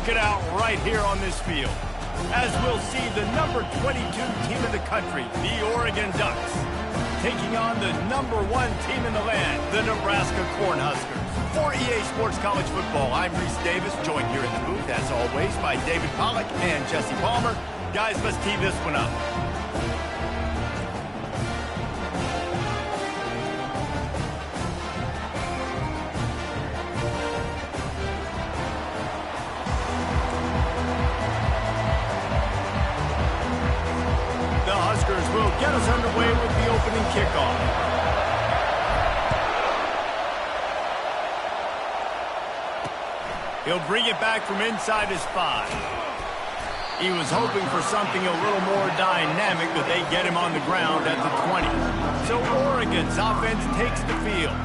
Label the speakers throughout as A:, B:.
A: it out right here on this field, as we'll see the number 22 team in the country, the Oregon Ducks, taking on the number 1 team in the land, the Nebraska Cornhuskers. For EA Sports College Football, I'm Reese Davis, joined here in the booth, as always, by David Pollack and Jesse Palmer. Guys, let's tee this one up. The Huskers will get us underway with the opening kickoff. He'll bring it back from inside his 5. He was hoping for something a little more dynamic, but they get him on the ground at the 20. So Oregon's offense takes the field.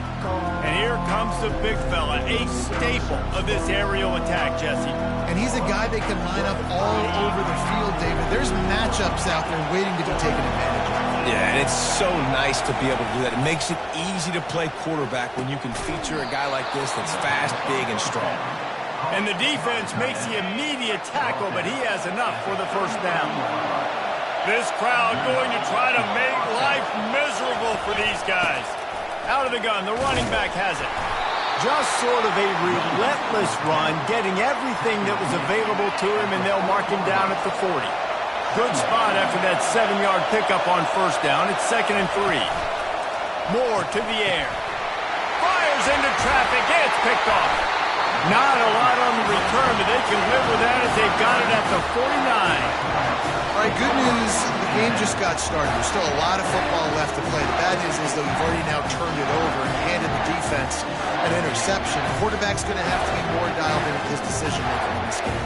A: And here comes the big fella, a staple of this aerial attack, Jesse.
B: And he's a guy they can line up all over the field, David. There's matchups out there waiting to be taken advantage of.
C: Yeah, and it's so nice to be able to do that. It makes it easy to play quarterback when you can feature a guy like this that's fast, big, and strong.
A: And the defense makes the immediate tackle, but he has enough for the first down. This crowd going to try to make life miserable for these guys. Out of the gun, the running back has it. Just sort of a relentless run, getting everything that was available to him, and they'll mark him down at the 40. Good spot after that 7-yard pickup on first down. It's 2nd and 3. Moore to the air. Fires into traffic. It's picked off. Not a lot on the return, but they can live with that as they've got it at the 49.
B: All right, good news. The game just got started. There's still a lot of football left to play. The bad news is that we've already now turned it over and handed the defense an interception. The quarterback's going to have to be more dialed in with his decision-making in this game.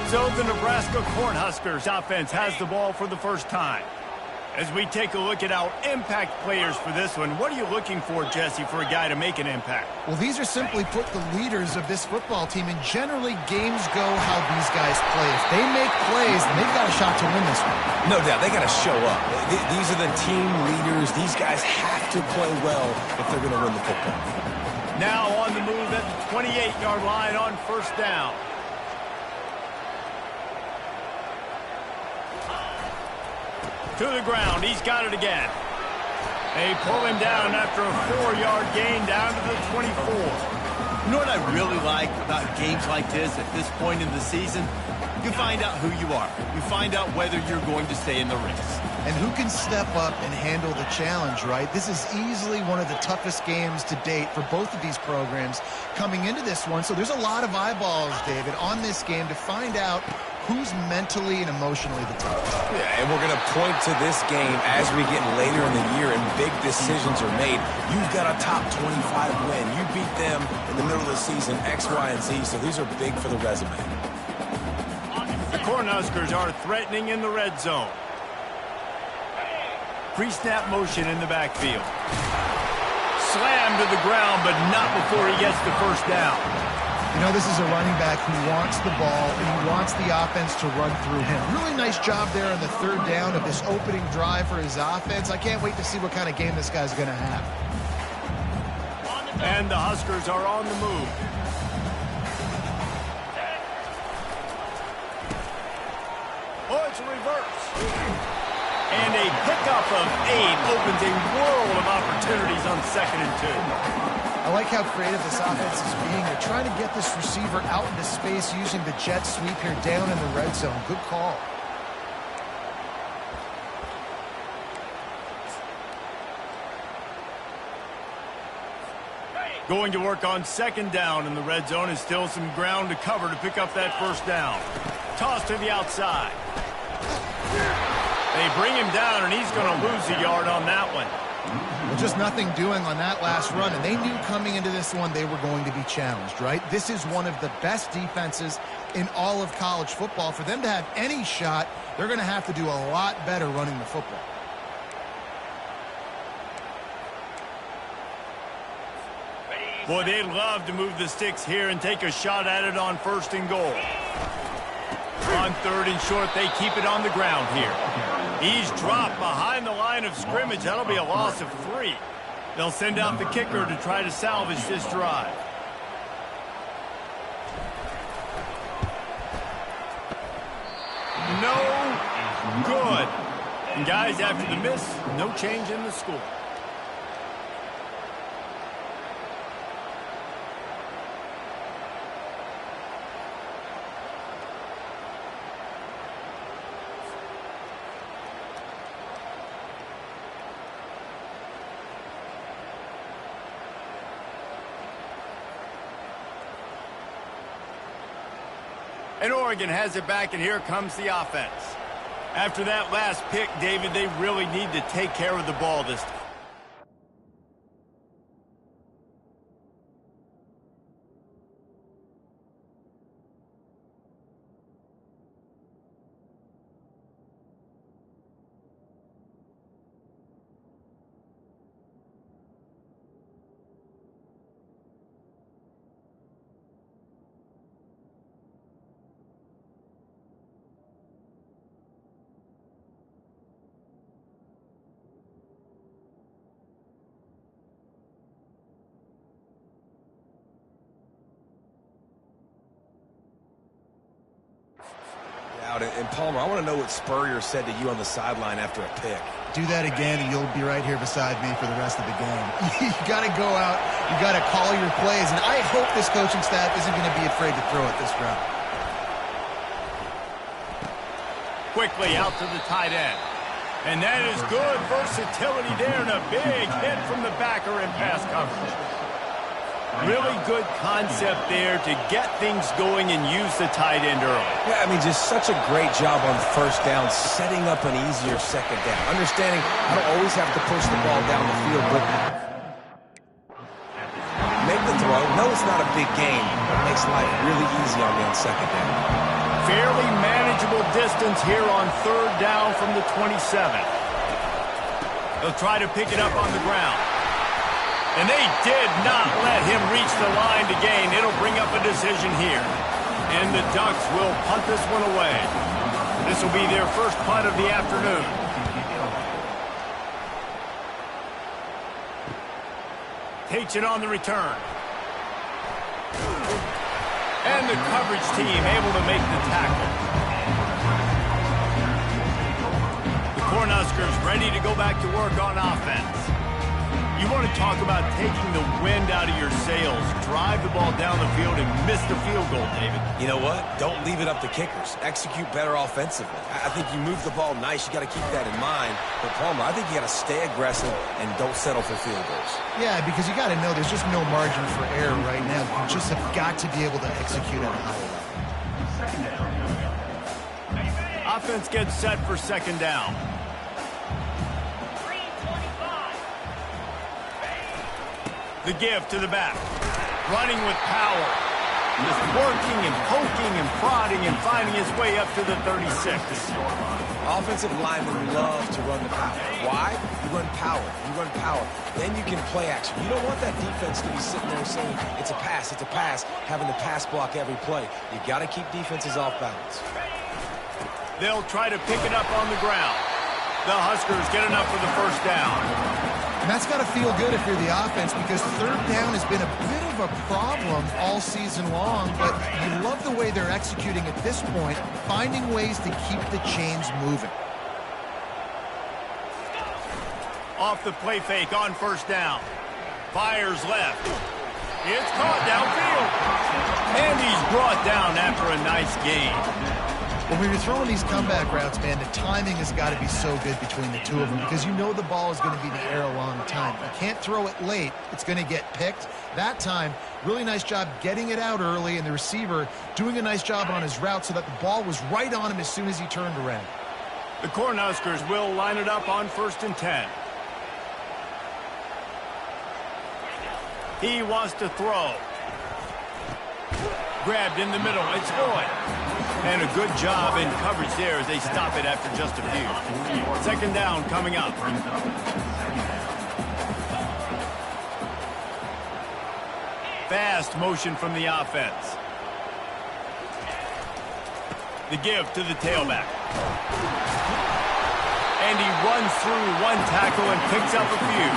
A: So the Nebraska Cornhuskers offense has the ball for the first time. As we take a look at our impact players for this one, what are you looking for, Jesse, for a guy to make an impact?
B: Well, these are simply put the leaders of this football team, and generally games go how these guys play. If they make plays, then they've got a shot to win this one.
C: No doubt, they got to show up. These are the team leaders. These guys have to play well if they're going to win the football.
A: Now on the move at the 28-yard line on first down. To the ground, he's got it again. They pull him down after a 4-yard gain down to the 24.
D: You know what I really like about games like this at this point in the season? You find out who you are. You find out whether you're going to stay in the race.
B: And who can step up and handle the challenge, right? This is easily one of the toughest games to date for both of these programs coming into this one. So there's a lot of eyeballs, David, on this game to find out who's mentally and emotionally the toughest.
C: Yeah, and we're going to point to this game as we get later in the year and big decisions are made. You've got a top 25 win. You beat them in the middle of the season, X, Y, and Z, so these are big for the resume.
A: The Cornhuskers are threatening in the red zone. Pre-snap motion in the backfield. Slammed to the ground, but not before he gets the first down.
B: You know, this is a running back who wants the ball and he wants the offense to run through him. Really nice job there on the 3rd down of this opening drive for his offense. I can't wait to see what kind of game this guy's going to have.
A: And the Huskers are on the move. Oh, it's a reverse. And a pickup of 8 opens a world of opportunities on 2nd and 2.
B: I like how creative this offense is being. They're trying to get this receiver out into space using the jet sweep here down in the red zone. Good call.
A: Going to work on 2nd down in the red zone, and still some ground to cover to pick up that first down. Toss to the outside. They bring him down, and he's going to lose a yard on that one.
B: Well, just nothing doing on that last run, and they knew coming into this one they were going to be challenged, right? This is one of the best defenses in all of college football. For them to have any shot, they're going to have to do a lot better running the football.
A: Boy, they'd love to move the sticks here and take a shot at it on 1st and goal. On 3rd and short, they keep it on the ground here. He's dropped behind the line of scrimmage. That'll be a loss of 3. They'll send out the kicker to try to salvage this drive. No good. And guys, after the miss, no change in the score. And Oregon has it back, and here comes the offense. After that last pick, David, they really need to take care of the ball this time.
C: And Palmer, I want to know what Spurrier said to you on the sideline after a pick.
B: Do that again, and you'll be right here beside me for the rest of the game. You got to go out. You got to call your plays, and I hope this coaching staff isn't going to be afraid to throw it this route.
A: Quickly out to the tight end. And that is good versatility there, and a big hit from the backer in pass coverage. Really good concept there to get things going and use the tight end early.
C: Yeah, I mean, just such a great job on 1st down, setting up an easier 2nd down. Understanding I don't always have to push the ball down the field, but make the throw. No, it's not a big game, but it makes life really easy on me on 2nd down.
A: Fairly manageable distance here on 3rd down from the 27. They'll try to pick it up on the ground. And they did not let him reach the line to gain. It'll bring up a decision here. And the Ducks will punt this one away. This will be their first punt of the afternoon. Takes it on the return. And the coverage team able to make the tackle. The Cornhuskers ready to go back to work on offense. You want to talk about taking the wind out of your sails. Drive the ball down the field and miss the field goal, David.
C: You know what? Don't leave it up to kickers. Execute better offensively. I think you move the ball nice. You got to keep that in mind. But, Palmer, I think you got to stay aggressive and don't settle for field goals. Yeah,
B: because you got to know there's just no margin for error right now. You just have got to be able to execute at a high level.
A: Offense gets set for 2nd down. The give to the back. Running with power. Just working and poking and prodding and finding his way up to the 36.
C: Offensive linemen love to run the power. Why? You run power. You run power. Then you can play action. You don't want that defense to be sitting there saying, it's a pass, having to pass block every play. You got to keep defenses off balance.
A: They'll try to pick it up on the ground. The Huskers get enough for the 1st down.
B: And that's got to feel good if you're the offense, because 3rd down has been a bit of a problem all season long, but you love the way they're executing at this point, finding ways to keep the chains moving.
A: Off the play fake on 1st down. Fires left. It's caught downfield. And he's brought down after a nice gain.
B: When we were throwing these comeback routes, man, the timing has got to be so good between the two of them, because you know the ball is going to be in the air a long time. You can't throw it late. It's going to get picked. That time, really nice job getting it out early, and the receiver doing a nice job on his route so that the ball was right on him as soon as he turned around.
A: The Cornhuskers will line it up on 1st and 10. He wants to throw. Grabbed in the middle. It's Lloyd. And a good job in coverage there as they stop it after just a few. 2nd down coming up. fast motion from the offense. The give to the tailback. And he runs through one tackle and picks up a few.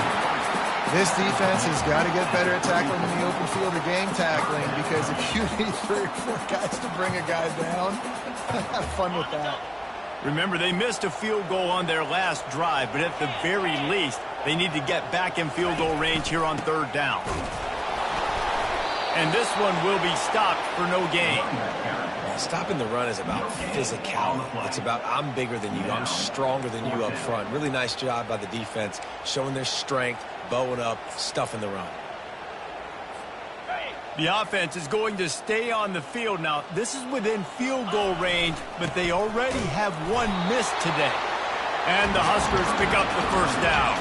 B: This defense has got to get better at tackling in the open field or game tackling, because if you need 3 or 4 guys to bring a guy down, have fun with that.
A: Remember, they missed a field goal on their last drive, but at the very least, they need to get back in field goal range here on 3rd down. And this one will be stopped for no gain.
C: Stopping the run is about physicality. It's about I'm bigger than you, I'm stronger than you up front. Really nice job by the defense, showing their strength, bowing up, stuffing the run.
A: The offense is going to stay on the field now. This is within field goal range, but they already have one miss today. And the Huskers pick up the 1st down.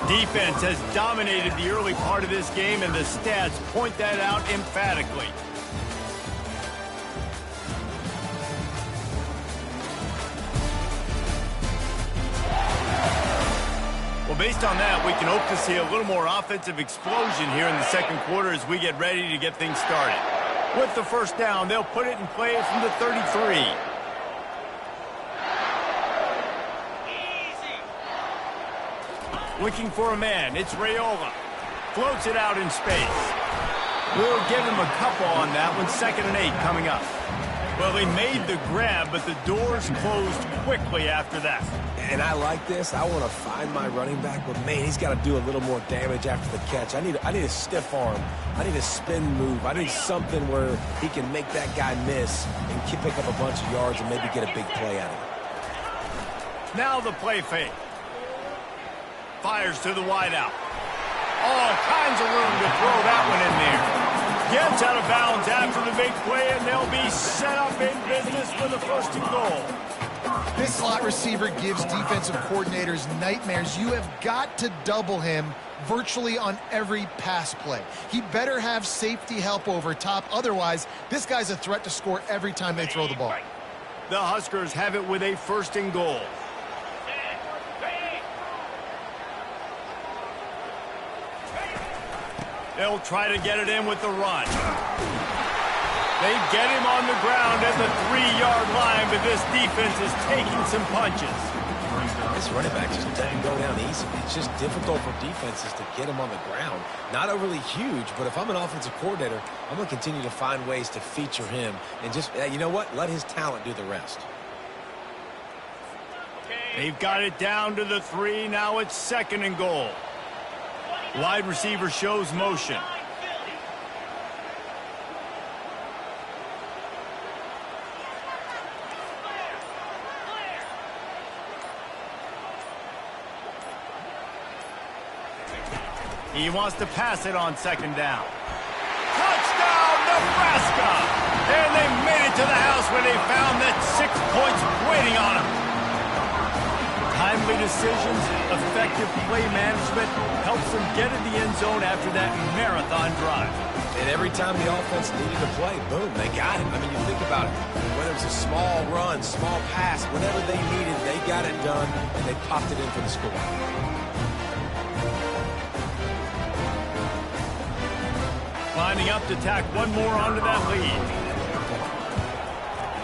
A: Defense has dominated the early part of this game, and the stats point that out emphatically. Well, based on that, we can hope to see a little more offensive explosion here in the 2nd quarter as we get ready to get things started. With the 1st down, they'll put it in play from the 33. Looking for a man, it's Raiola. Floats it out in space. We'll give him a couple on that one. 2nd and 8 coming up. Well, he made the grab, but the doors closed quickly after that.
C: And I like this. I want to find my running back, but man, he's got to do a little more damage after the catch. I need a stiff arm. I need a spin move. I need something where he can make that guy miss and pick up a bunch of yards and maybe get a big play out of it.
A: Now the play fake. Fires to the wideout. All kinds of room to throw that one in there. Gets out of bounds after the big play, and they'll be set up in business for the 1st and goal.
B: This slot receiver gives defensive coordinators nightmares. You have got to double him virtually on every pass play. He better have safety help over top. Otherwise, this guy's a threat to score every time they throw the ball.
A: The Huskers have it with a 1st and goal. They'll try to get it in with the run. They get him on the ground at the 3-yard line, but this defense is taking some punches.
C: This running back just doesn't go down easy. It's just difficult for defenses to get him on the ground. Not overly huge, but if I'm an offensive coordinator, I'm going to continue to find ways to feature him and just, you know what, let his talent do the rest.
A: They've got it down to the 3. Now it's 2nd and goal. Wide receiver shows motion. He wants to pass it on 2nd down. Touchdown, Nebraska! And they made it to the house when they found that 6 points waiting on them. Timely decisions, effective play management helps them get in the end zone after that marathon drive.
C: And every time the offense needed to play, boom, they got it. I mean, you think about it. Whether it was a small run, small pass, whatever they needed, they got it done, and they popped it in for the score.
A: Lining up to tack one more onto that lead.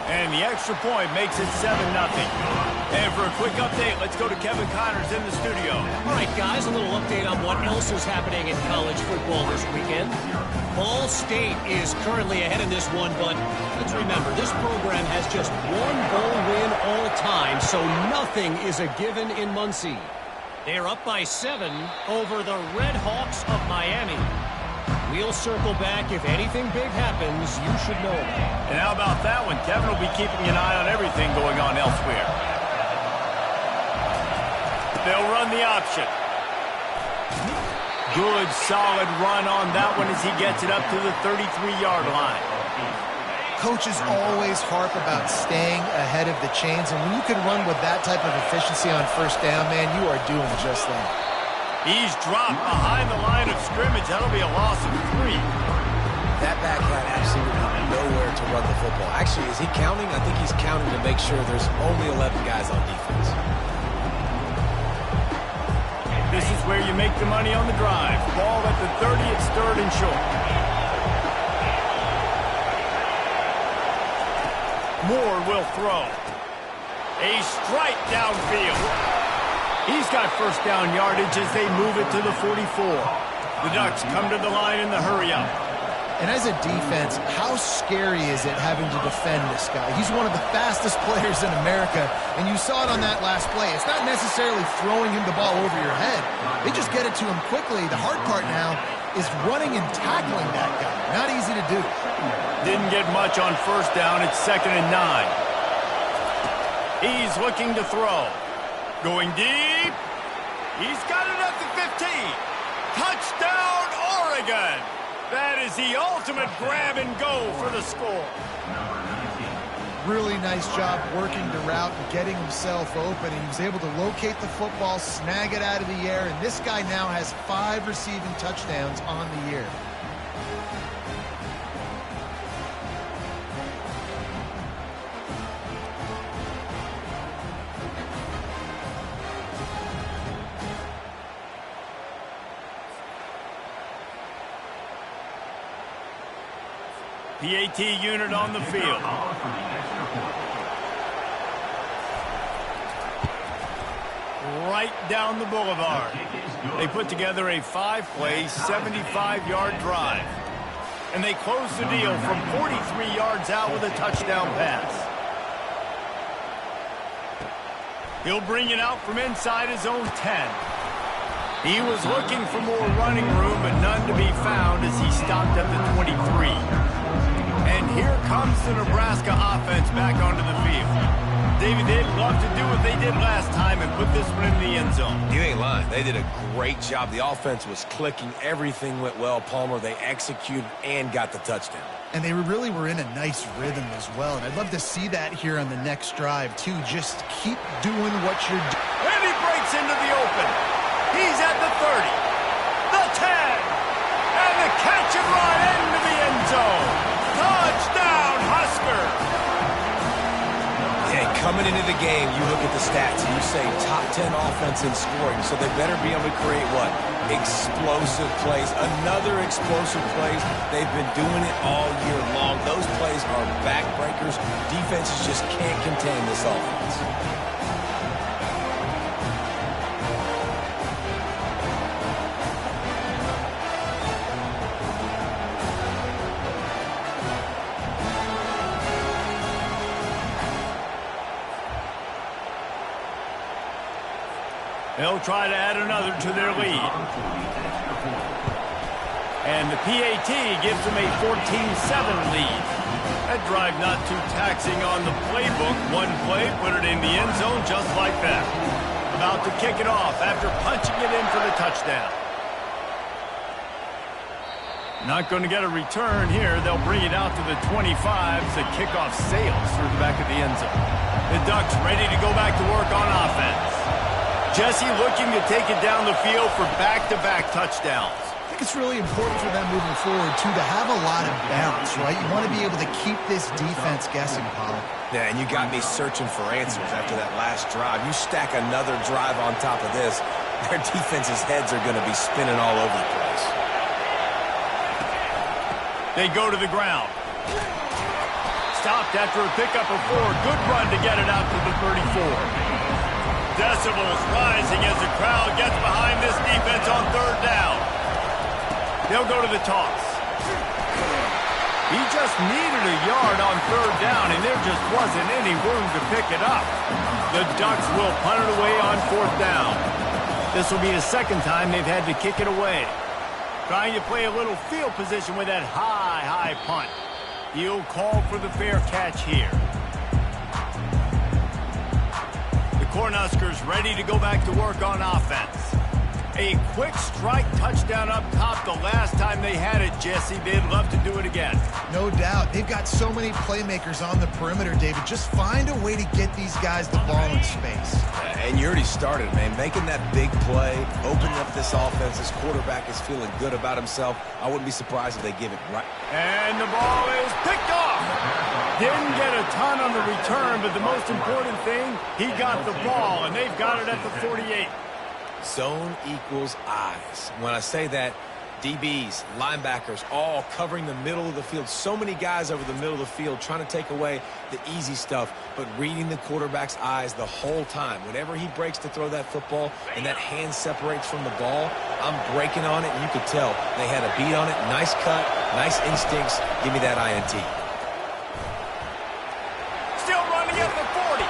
A: And the extra point makes it 7-0. And for a quick update, let's go to Kevin Connors in the studio.
E: All right, guys, a little update on what else is happening in college football this weekend. Ball State is currently ahead in this one, but let's remember, this program has just one bowl win all time, so nothing is a given in Muncie. They're up by 7 over the Red Hawks of Miami. We'll circle back. If anything big happens, you should know that.
A: And how about that one? Kevin will be keeping an eye on everything going on elsewhere. They'll run the option. Good, solid run on that one as he gets it up to the 33-yard line.
B: Coaches always harp about staying ahead of the chains, and when you can run with that type of efficiency on 1st down, man, you are doing just that.
A: He's dropped behind the line of scrimmage. That'll be a loss of 3.
C: That back had absolutely nowhere to run the football. Actually, is he counting? I think he's counting to make sure there's only 11 guys on defense.
A: This is where you make the money on the drive. Ball at the 30, it's 3rd and short. Moore will throw. A strike downfield. He's got first down yardage as they move it to the 44. The Ducks come to the line in the hurry-up.
B: And as a defense, how scary is it having to defend this guy? He's one of the fastest players in America, and you saw it on that last play. It's not necessarily throwing him the ball over your head. They just get it to him quickly. The hard part now is running and tackling that guy. Not easy to do.
A: Didn't get much on first down. It's 2nd and 9. He's looking to throw. Going deep. He's got it at the 15. Touchdown, Oregon. That is the ultimate grab and go for the score.
B: Really nice job working the route and getting himself open. And he was able to locate the football, snag it out of the air, and this guy now has 5 receiving touchdowns on the year.
A: PAT unit on the field. Right down the boulevard. They put together a 5-play, 75-yard drive. And they close the deal from 43 yards out with a touchdown pass. He'll bring it out from inside his own 10. He was looking for more running room, but none to be found as he stopped at the 23. And here comes the Nebraska offense back onto the field. David, they'd love to do what they did last time and put this one in the end zone.
C: You ain't lying. They did a great job. The offense was clicking. Everything went well, Palmer. They executed and got the touchdown.
B: And they really were in a nice rhythm as well. And I'd love to see that here on the next drive, too. Just keep doing what you're doing.
A: And he breaks into the open. He's at the 30, the 10, and the catch and run into the end zone. Touchdown, Huskers.
C: Yeah, coming into the game, you look at the stats and you say top 10 offense in scoring, so they better be able to create what? Explosive plays. Another explosive plays. They've been doing it all year long. Those plays are backbreakers. Defenses just can't contain this offense.
A: They'll try to add another to their lead. And the PAT gives them a 14-7 lead. That drive not too taxing on the playbook. One play, put it in the end zone just like that. About to kick it off after punching it in for the touchdown. Not going to get a return here. They'll bring it out to the 25 as the kickoff sails through the back of the end zone. The Ducks ready to go back to work on offense. Jesse looking to take it down the field for back-to-back touchdowns.
B: I think it's really important for them moving forward, too, to have a lot of balance, right? You want to be able to keep this defense guessing, Pollock.
C: Yeah, and you got me searching for answers after that last drive. You stack another drive on top of this, their defense's heads are going to be spinning all over the place.
A: They go to the ground. Stopped after a pickup of 4. Good run to get it out to the 34. Decibels rising as the crowd gets behind this defense on 3rd down. They'll go to the toss. He just needed a yard on 3rd down, and there just wasn't any room to pick it up. The Ducks will punt it away on 4th down. This will be the 2nd time they've had to kick it away. Trying to play a little field position with that high punt. He'll call for the fair catch here. Cornhuskers ready to go back to work on offense. A quick strike touchdown up top the last time they had it, Jesse. They'd love to do it again.
B: No doubt. They've got so many playmakers on the perimeter, David. Just find a way to get these guys the ball in space.
C: And you already started, man. Making that big play, opening up this offense. This quarterback is feeling good about himself. I wouldn't be surprised if they give it right.
A: And the ball is picked off. Didn't get a ton on the return, but the most important thing, he got the ball, and they've got it at the 48.
C: Zone equals eyes. When I say that, DBs, linebackers, all covering the middle of the field. So many guys over the middle of the field trying to take away the easy stuff, but reading the quarterback's eyes the whole time. Whenever he breaks to throw that football and that hand separates from the ball, I'm breaking on it, and you could tell they had a beat on it. Nice cut, nice instincts. Give me that INT.
A: Still running at the 40.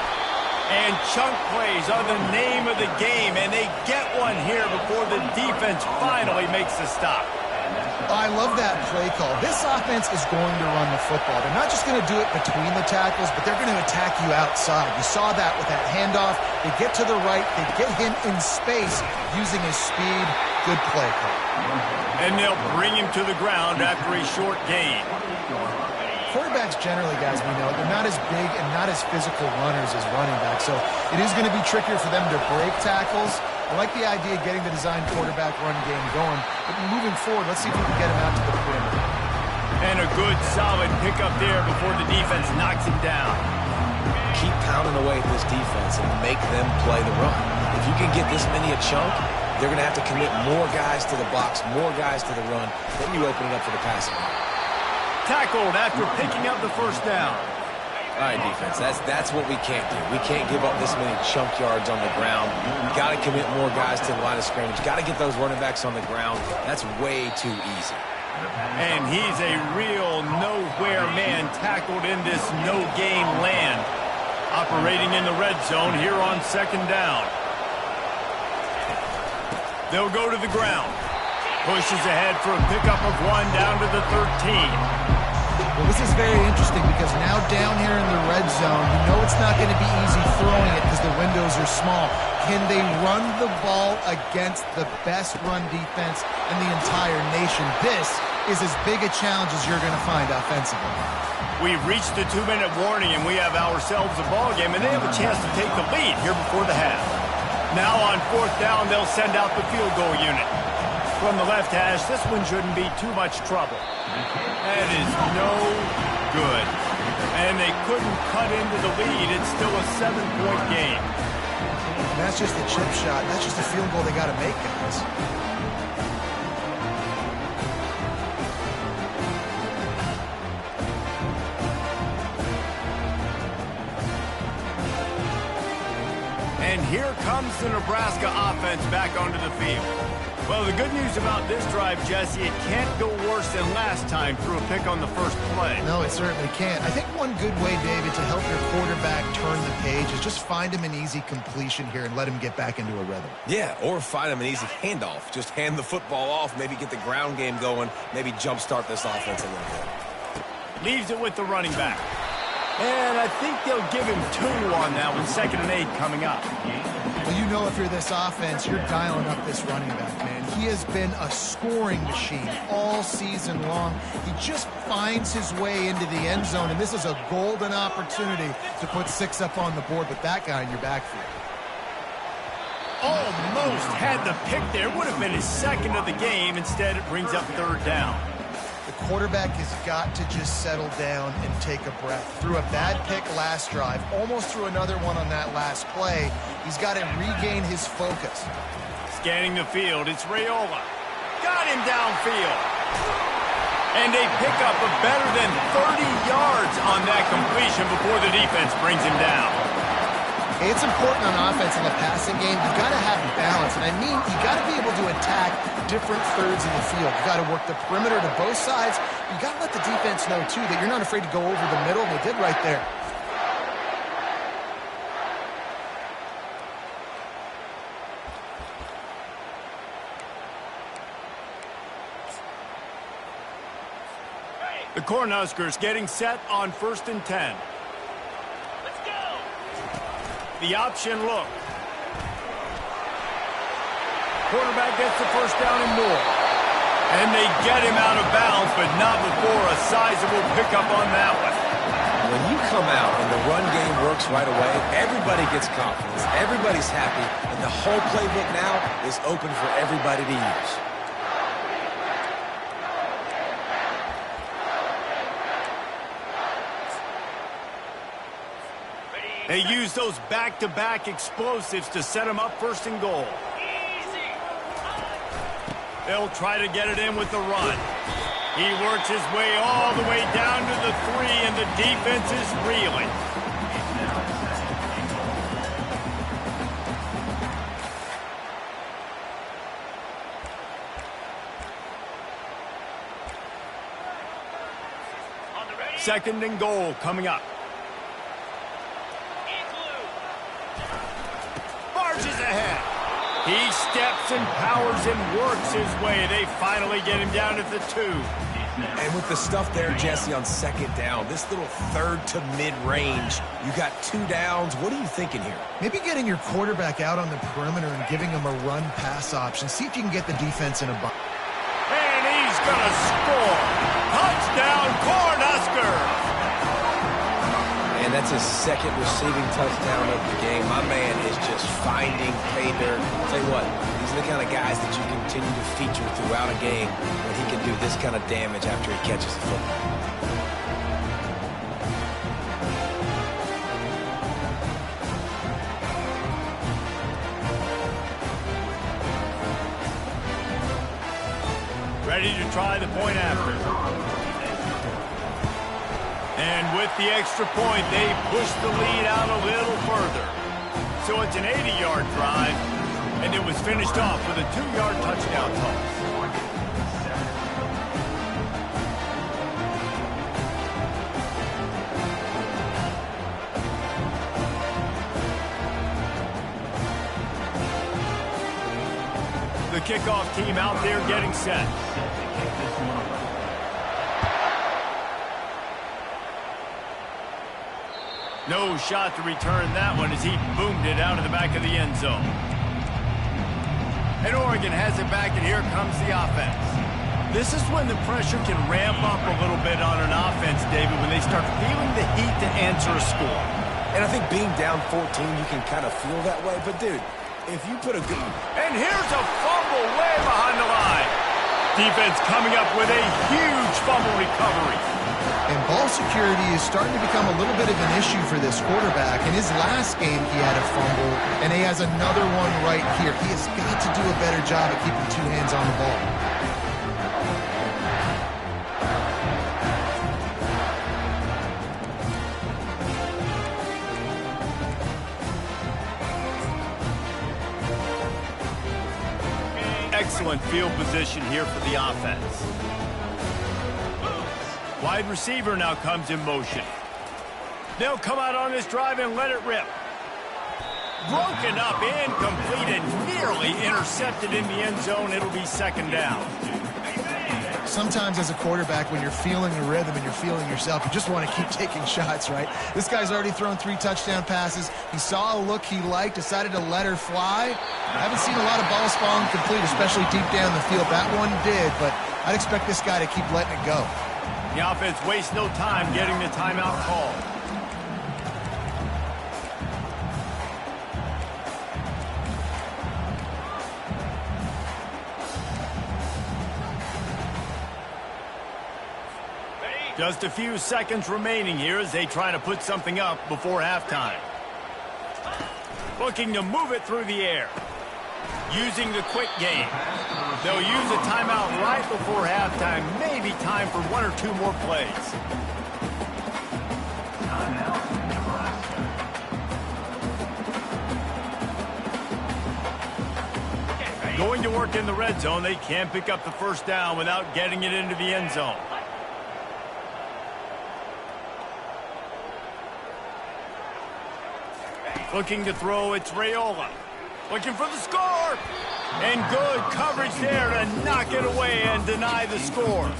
A: And chunk plays are the name of the game, and they get one here before the defense finally makes the stop.
B: I love that play call. This offense is going to run the football. They're not just going to do it between the tackles, but they're going to attack you outside. You saw that with that handoff. They get to the right. They get him in space using his speed. Good play call.
A: And they'll bring him to the ground after a short gain.
B: Quarterbacks generally, guys, we know, they're not as big and not as physical runners as running backs, so it is going to be trickier for them to break tackles. I like the idea of getting the design quarterback run game going, but moving forward, let's see if we can get him out to the perimeter.
A: And a good, solid pickup there before the defense knocks him down.
C: Keep pounding away at this defense and make them play the run. If you can get this many a chunk, they're going to have to commit more guys to the box, more guys to the run, then you open it up for the passing.
A: Tackled after picking up the first down.
C: All right, defense, that's what we can't do. We can't give up this many chunk yards on the ground. Got to commit more guys to the line of scrimmage. Got to get those running backs on the ground. That's way too easy.
A: And he's a real nowhere man tackled in this no-gain land. Operating in the red zone here on second down. They'll go to the ground. Pushes ahead for a pickup of one down to the 13.
B: Well, this is very interesting because now down here in the red zone, you know it's not going to be easy throwing it because the windows are small. Can they run the ball against the best run defense in the entire nation? This is as big a challenge as you're going to find offensively.
A: We've reached the 2-minute warning, and we have ourselves a ball game, and they have a chance to take the lead here before the half. Now on fourth down, they'll send out the field goal unit. From the left hash, this one shouldn't be too much trouble. That is no good. And they couldn't cut into the lead. It's still a 7-point game.
B: That's just a chip shot. That's just a field goal they got to make, guys.
A: And here comes the Nebraska offense back onto the field. Well, the good news about this drive, Jesse, it can't go worse than last time through a pick on the first play.
B: No, it certainly can't. I think one good way, David, to help your quarterback turn the page is just find him an easy completion here and let him get back into a rhythm.
C: Yeah, or find him an easy handoff. Just hand the football off, maybe get the ground game going, maybe jumpstart this offense a little bit.
A: Leaves it with the running back. And I think they'll give him 2 on that with 2nd and 8 coming up.
B: Well, you know if you're this offense, you're dialing up this running back, man. He has been a scoring machine all season long. He just finds his way into the end zone, and this is a golden opportunity to put 6 up on the board with that guy in your backfield.
A: Almost had the pick there. Would have been his 2nd of the game. Instead, it brings up 3rd down.
B: The quarterback has got to just settle down and take a breath. Threw a bad pick last drive, almost threw another one on that last play. He's got to regain his focus.
A: Scanning the field, it's Raiola. Got him downfield. And a pickup of better than 30 yards on that completion before the defense brings him down.
B: It's important on offense in the passing game. You got to have balance, and I mean you got to be able to attack different thirds of the field. You got to work the perimeter to both sides. You got to let the defense know too that you're not afraid to go over the middle. They did right there.
A: The Cornhuskers getting set on 1st and 10. The option look. quarterback gets the first down and more. And they get him out of bounds, but not before a sizable pickup on that one.
C: When you come out and the run game works right away, everybody gets confidence, everybody's happy, and the whole playbook now is open for everybody to use.
A: They use those back-to-back explosives to set them up first and goal. They'll try to get it in with the run. He works his way all the way down to the 3, and the defense is reeling. Second and goal coming up. Barges ahead. He steps and powers and works his way. They finally get him down at the 2.
C: And with the stuff there, Jesse, on second down, this little third to mid-range, you got 2 downs. What are you thinking here?
B: Maybe getting your quarterback out on the perimeter and giving him a run-pass option. See if you can get the defense in a box.
A: And he's going to score. Touchdown, Huskers!
C: And that's his second receiving touchdown of the game. My man is just finding pay dirt. I'll tell you what, these are the kind of guys that you continue to feature throughout a game when he can do this kind of damage after he catches the football.
A: Ready to try the point after. And with the extra point, they push the lead out a little further. So it's an 80-yard drive, and it was finished off with a 2-yard touchdown toss. The kickoff team out there getting set. No shot to return that one as he boomed it out of the back of the end zone. And Oregon has it back, and here comes the offense. This is when the pressure can ramp up a little bit on an offense, David, when they start feeling the heat to answer a score.
C: And I think being down 14, you can kind of feel that way. But, dude, if you put a good...
A: And here's a fumble way behind the line. Defense coming up with a huge fumble recovery.
B: And ball security is starting to become a little bit of an issue for this quarterback. In his last game, he had a fumble, and he has another one right here. He has got to do a better job at keeping 2 hands on the ball.
A: Excellent field position here for the offense. Wide receiver now comes in motion. They'll come out on this drive and let it rip. Broken up, incomplete, and nearly intercepted in the end zone. It'll be second down.
B: Sometimes as a quarterback, when you're feeling the rhythm and you're feeling yourself, you just want to keep taking shots, right? This guy's already thrown 3 touchdown passes. He saw a look he liked, decided to let her fly. I haven't seen a lot of balls falling complete, especially deep down the field. That one did, but I'd expect this guy to keep letting it go.
A: The offense wastes no time getting the timeout called. Just a few seconds remaining here as they try to put something up before halftime. Looking to move it through the air. Using the quick game. They'll use a timeout right before halftime. Maybe time for 1 or 2 more plays. Going to work in the red zone. They can't pick up the first down without getting it into the end zone. Looking to throw, it's Raiola. Looking for the score. And good coverage there to knock it away and deny the score.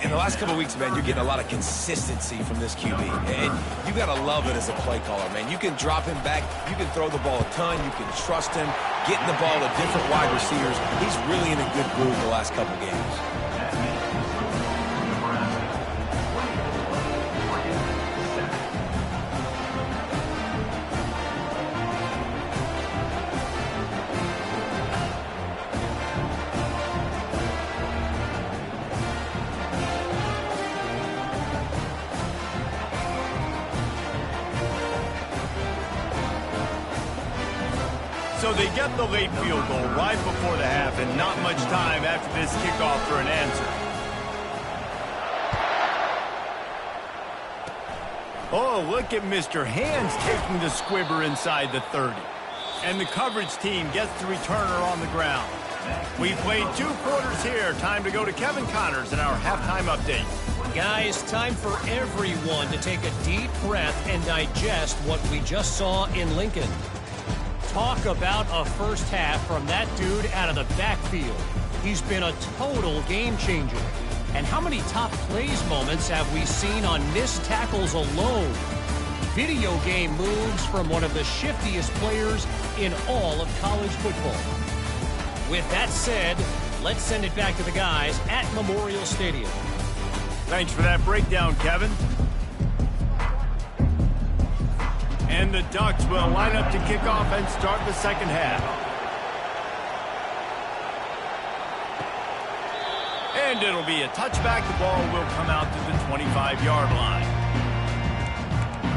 C: In the last couple of weeks, man, you're getting a lot of consistency from this QB. And you got to love it as a play caller, man. You can drop him back. You can throw the ball a ton. You can trust him, getting the ball to different wide receivers. He's really in a good groove the last couple games.
A: So they get the late field goal right before the half, and not much time after this kickoff for an answer. Oh, look at Mr. Hands taking the squibber inside the 30. And the coverage team gets the returner on the ground. We've played 2 quarters here. Time to go to Kevin Connors in our halftime update.
E: Guys, time for everyone to take a deep breath and digest what we just saw in Lincoln. Talk about a first half from that dude out of the backfield. He's been a total game changer. And how many top plays moments have we seen on missed tackles alone? Video game moves from one of the shiftiest players in all of college football. With that said, let's send it back to the guys at Memorial Stadium.
A: Thanks for that breakdown, Kevin. And the Ducks will line up to kick off and start the second half. And it'll be a touchback. The ball will come out to the 25-yard line.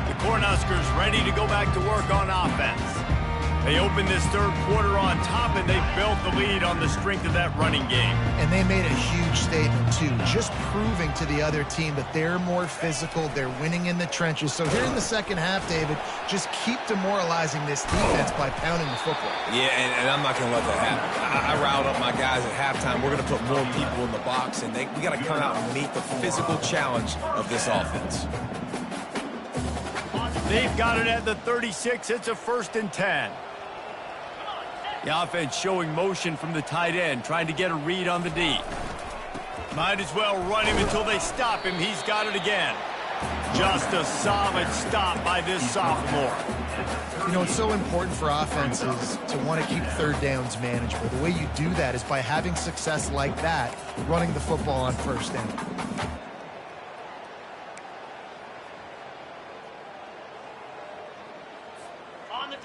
A: The Cornhuskers ready to go back to work on offense. They opened this third quarter on top, and they built the lead on the strength of that running game.
B: And they made a huge statement, too, just proving to the other team that they're more physical, they're winning in the trenches. So here in the second half, David, just keep demoralizing this defense by pounding the football.
C: Yeah, and I'm not going to let that happen. I riled up my guys at halftime. We're going to put more people in the box, and we got to come out and meet the physical challenge of this offense.
A: They've got it at the 36. It's a 1st and 10. The offense showing motion from the tight end, trying to get a read on the D. Might as well run him until they stop him. He's got it again. Just a solid stop by this sophomore.
B: You know, it's so important for offenses to want to keep third downs manageable. The way you do that is by having success like that, running the football on 1st down.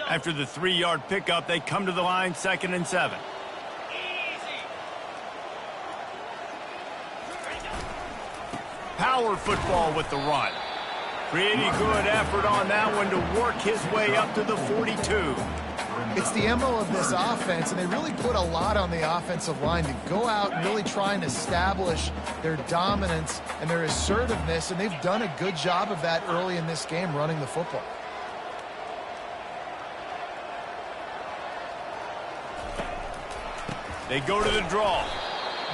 A: After the 3-yard pickup, they come to the line, 2nd and 7. Power football with the run. Pretty good effort on that one to work his way up to the 42.
B: It's the MO of this offense, and they really put a lot on the offensive line to go out and really try and establish their dominance and their assertiveness, and they've done a good job of that early in this game running the football.
A: They go to the draw.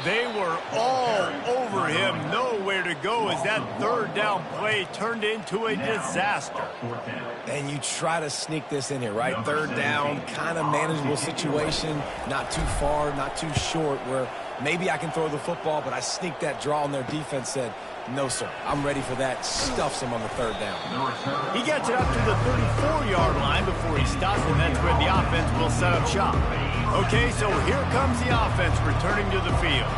A: They were all over him. Nowhere to go as that 3rd down play turned into a disaster.
C: And you try to sneak this in here, right? 3rd down, kind of manageable situation. Not too far, not too short, where maybe I can throw the football, but I sneak that draw, and their defense said, no, sir, I'm ready for that. Stuffs him on the 3rd down.
A: He gets it up to the 34-yard line before he stops, and that's where the offense will set up shop. Okay, so here comes the offense returning to the field.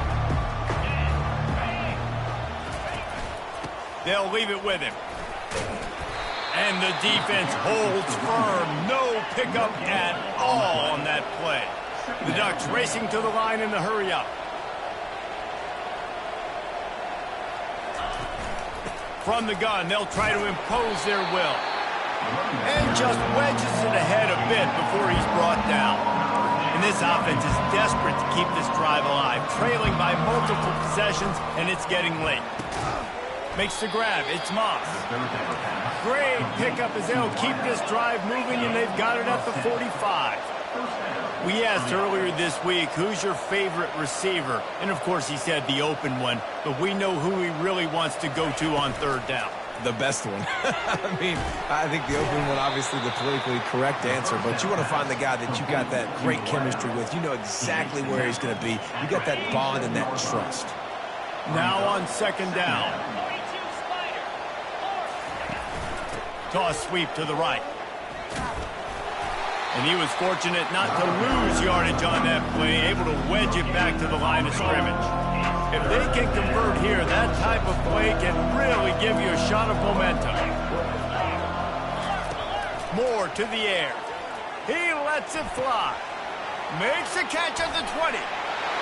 A: They'll leave it with him. And the defense holds firm. No pickup at all on that play. The Ducks racing to the line in the hurry-up. From the gun, they'll try to impose their will. And just wedges it ahead a bit before he's brought down. And this offense is desperate to keep this drive alive, trailing by multiple possessions, and it's getting late. Makes the grab. It's Moss. Great pickup as they'll keep this drive moving, and they've got it at the 45. We asked earlier this week, who's your favorite receiver? And, of course, he said the open one, but we know who he really wants to go to on 3rd down.
C: The best one. I mean, I think the open one, obviously the politically correct answer, but you want to find the guy that you got that great chemistry with. You know exactly where he's going to be. You got that bond and that trust.
A: Now on second down. Toss sweep to the right. And he was fortunate not to lose yardage on that play, able to wedge it back to the line of scrimmage. If they can convert here, that type of play can really give you a shot of momentum. Moore to the air. He lets it fly. Makes a catch at the 20.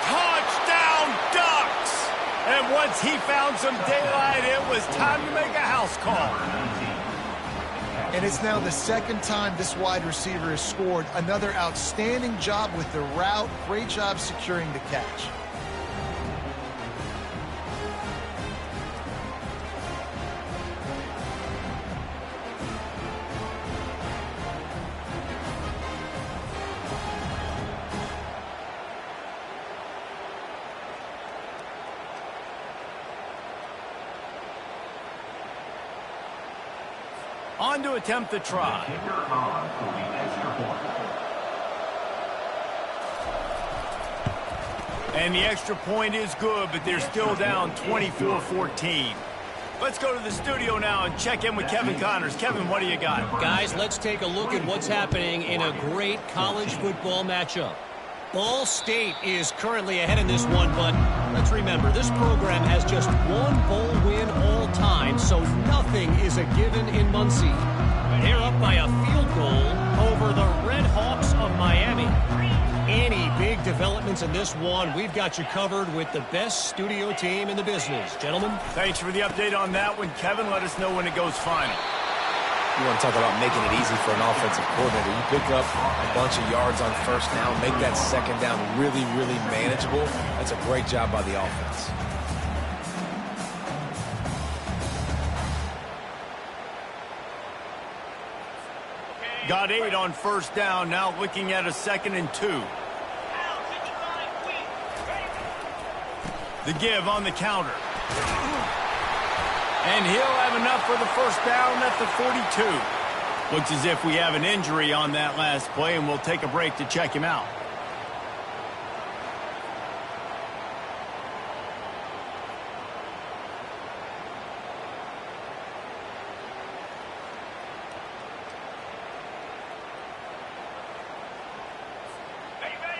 A: Touchdown Ducks! And once he found some daylight, it was time to make a house call.
B: And it's now the second time this wide receiver has scored. Another outstanding job with the route. Great job securing the catch.
A: On to attempt the try. And the extra point is good, but they're still down 24-14. Let's go to the studio now and check in with Kevin Connors. Kevin, what do you got?
E: Guys, let's take a look at what's happening in a great college football matchup. Ball State is currently ahead in this one, but let's remember, this program has just one bowl win all time, so nothing is a given in Muncie. They're up by a field goal over the Red Hawks of Miami. Any big developments in this one, we've got you covered with the best studio team in the business. Gentlemen?
A: Thanks for the update on that one, Kevin. Let us know when it goes final.
C: You want to talk about making it easy for an offensive coordinator. You pick up a bunch of yards on first down, make that second down really, really manageable. That's a great job by the offense.
A: Got 8 on first down, now looking at a 2nd and 2. The give on the counter. And he'll have enough for the first down at the 42. Looks as if we have an injury on that last play, and we'll take a break to check him out.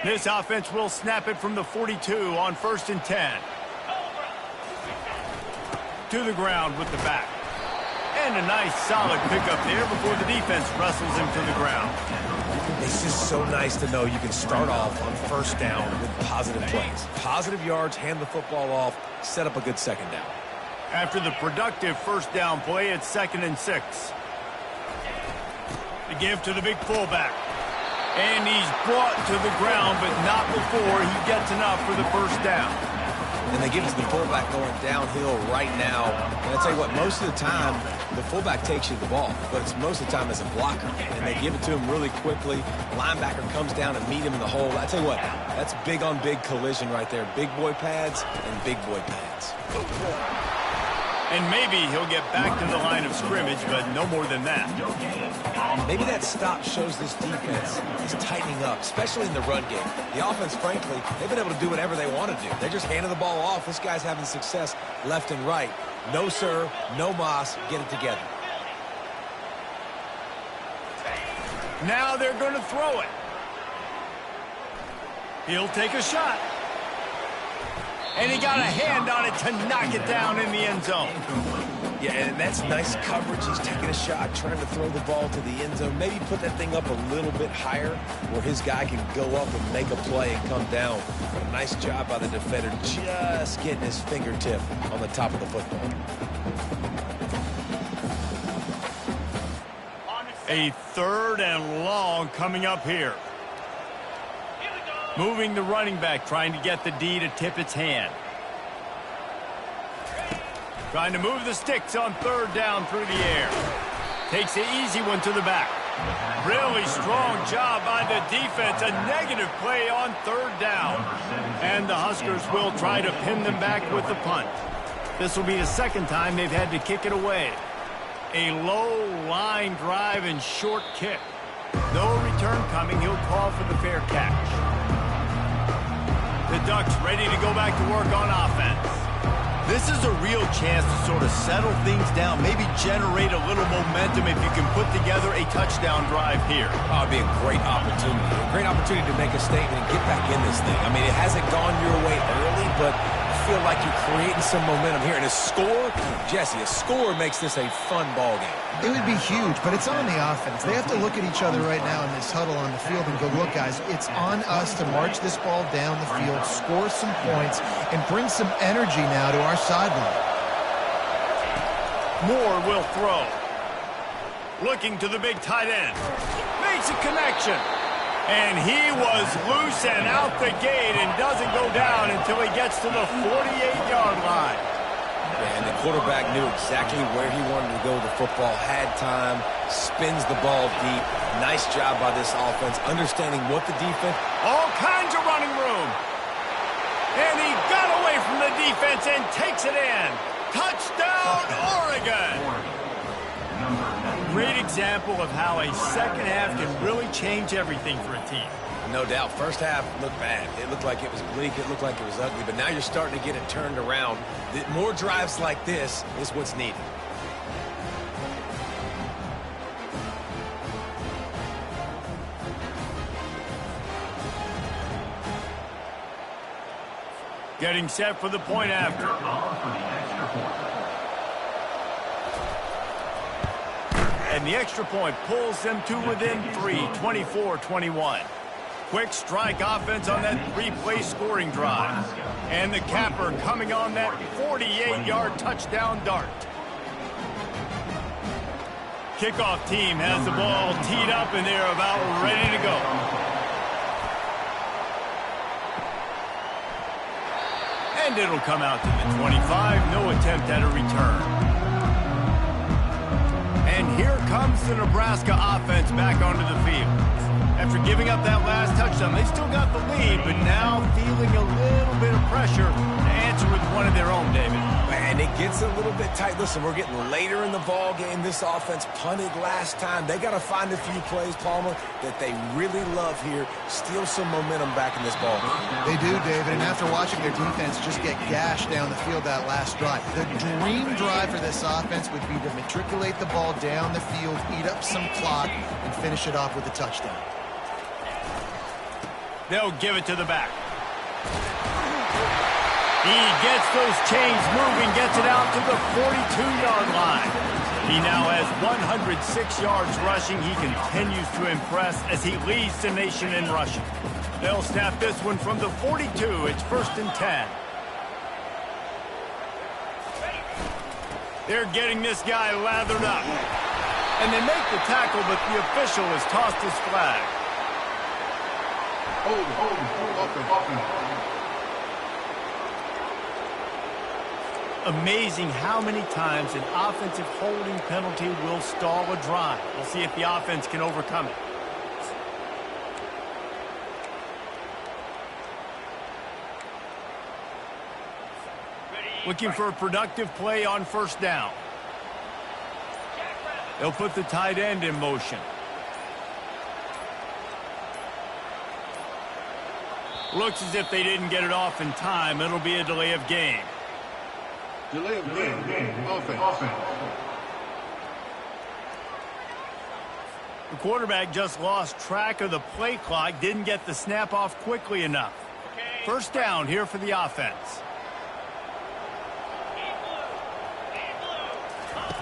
A: This offense will snap it from the 42 on 1st and 10. To the ground with the back. And a nice solid pickup there before the defense wrestles him to the ground.
C: It's just so nice to know you can start off on first down with positive plays. Positive yards, hand the football off, set up a good second down.
A: After the productive first down play, it's 2nd and 6. The give to the big fullback. And he's brought to the ground, but not before he gets enough for the first down.
C: And they give it to the fullback going downhill right now. And I tell you what, most of the time, the fullback takes you the ball, but it's most of the time as a blocker. And they give it to him really quickly. Linebacker comes down and meet him in the hole. I tell you what, that's big on big collision right there. Big boy pads and big boy pads.
A: And maybe he'll get back to the line of scrimmage, but no more than that.
C: Maybe that stop shows this defense is tightening up, especially in the run game. The offense, frankly, they've been able to do whatever they want to do. They're just handing the ball off. This guy's having success left and right. No, sir, no mas, get it together.
A: Now they're going to throw it. He'll take a shot. And he got a hand on it to knock it down in the end zone.
C: Yeah, and that's nice coverage. He's taking a shot, trying to throw the ball to the end zone. Maybe put that thing up a little bit higher where his guy can go up and make a play and come down. But a nice job by the defender just getting his fingertip on the top of the football.
A: A 3rd and long coming up here. Moving the running back, trying to get the D to tip its hand. Trying to move the sticks on 3rd down through the air. Takes the easy one to the back. Really strong job by the defense. A negative play on 3rd down. And the Huskers will try to pin them back with the punt. This will be the 2nd time they've had to kick it away. A low line drive and short kick. No return coming. He'll call for the fair catch. The Ducks ready to go back to work on offense.
D: This is a real chance to sort of settle things down, maybe generate a little momentum if you can put together a touchdown drive here.
C: Oh, it'd be a great opportunity. A great opportunity to make a statement and get back in this thing. I mean, it hasn't gone your way early, but I feel like you're creating some momentum here. And a score, Jesse, a score makes this a fun ball game.
B: It would be huge, but it's on the offense. They have to look at each other right now in this huddle on the field and go, look, guys, it's on us to march this ball down the field, score some points, and bring some energy now to our sideline.
A: Moore will throw. Looking to the big tight end. Makes a connection. And he was loose and out the gate and doesn't go down until he gets to the 48-yard line.
C: And the quarterback knew exactly where he wanted to go with the football, had time, spins the ball deep. Nice job by this offense, understanding what the defense...
A: All kinds of running room. And he got away from the defense and takes it in. Touchdown, Oregon. Great example of how a second half can really change everything for a team.
C: No doubt. First half looked bad. It looked like it was bleak. It looked like it was ugly. But now you're starting to get it turned around. More drives like this is what's needed.
A: Getting set for the point after. And the extra point pulls them to within 3, 24-21. Quick strike offense on that 3-play scoring drive. And the capper coming on that 48-yard touchdown dart. Kickoff team has the ball teed up and they're about ready to go. And it'll come out to the 25. No attempt at a return. And here comes the Nebraska offense back onto the field. After giving up that last touchdown, they still got the lead, but now feeling a little bit of pressure to answer with one of their own, David.
C: And it gets a little bit tight. Listen, we're getting later in the ball game. This offense punted last time. They got to find a few plays, Palmer, that they really love here. Steal some momentum back in this ball game.
B: They do, David, and after watching their defense just get gashed down the field that last drive, the dream drive for this offense would be to matriculate the ball down the field, eat up some clock, and finish it off with a touchdown.
A: They'll give it to the back. He gets those chains moving, gets it out to the 42-yard line. He now has 106 yards rushing. He continues to impress as he leads the nation in rushing. They'll snap this one from the 42. It's 1st and 10. They're getting this guy lathered up. And they make the tackle, but the official has tossed his flag. Amazing how many times an offensive holding penalty will stall a drive. We'll see if the offense can overcome it. Looking for a productive play on 1st down. They'll put the tight end in motion. Looks as if they didn't get it off in time. It'll be a delay of game.
F: Delay of game. Offense.
A: The quarterback just lost track of the play clock, didn't get the snap off quickly enough. 1st down here for the offense.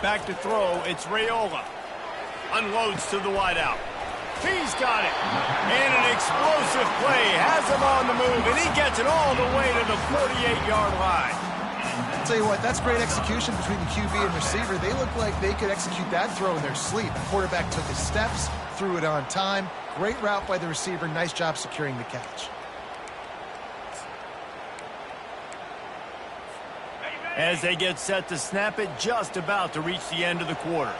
A: Back to throw, it's Raiola. Unloads to the wideout. He's got it. And an explosive play. Has him on the move, and he gets it all the way to the 48-yard line.
B: I'll tell you what, that's great execution between the QB and receiver. They look like they could execute that throw in their sleep. The quarterback took his steps, threw it on time. Great route by the receiver. Nice job securing the catch.
A: As they get set to snap it, just about to reach the end of the quarter.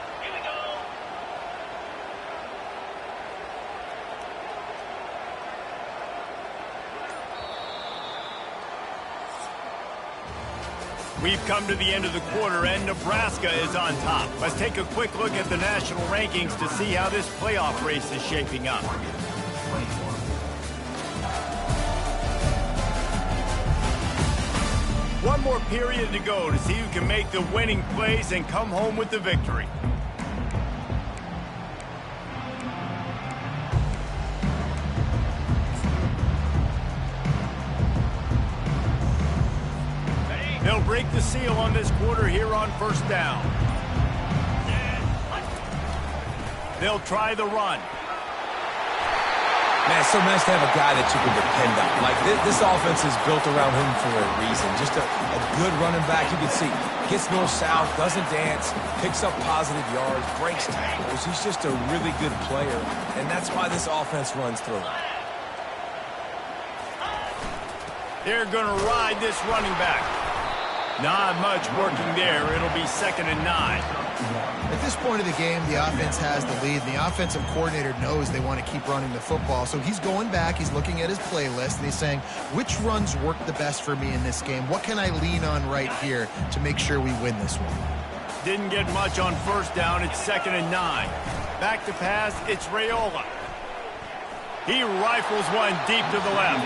A: We've come to the end of the quarter, and Nebraska is on top. Let's take a quick look at the national rankings to see how this playoff race is shaping up. One more period to go to see who can make the winning plays and come home with the victory. They'll break the seal on this quarter here on first down. They'll try the run.
C: Man, it's so nice to have a guy that you can depend on. Like, this offense is built around him for a reason. Just a good running back. You can see, gets north-south, doesn't dance, picks up positive yards, breaks tackles. He's just a really good player, and that's why this offense runs through him.
A: They're going to ride this running back. Not much working there. It'll be 2nd and 9.
B: At this point of the game, the offense has the lead, and the offensive coordinator knows they want to keep running the football. So he's going back, he's looking at his playlist, and he's saying, which runs work the best for me in this game? What can I lean on right here to make sure we win this one?
A: Didn't get much on first down. It's 2nd and 9. Back to pass, it's Raiola. He rifles one deep to the left.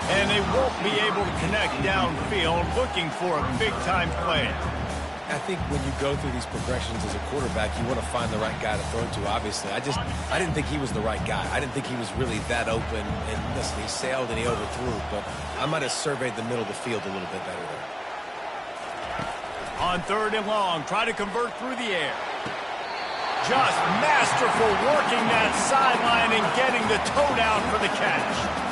A: And they won't be able to connect downfield, looking for a big-time play.
C: I think when you go through these progressions as a quarterback, you want to find the right guy to throw to, obviously. I didn't think he was the right guy. I didn't think he was really that open. And listen, he sailed and he overthrew, but I might have surveyed the middle of the field a little bit better there.
A: On 3rd and long, try to convert through the air. Just masterful working that sideline and getting the toe down for the catch.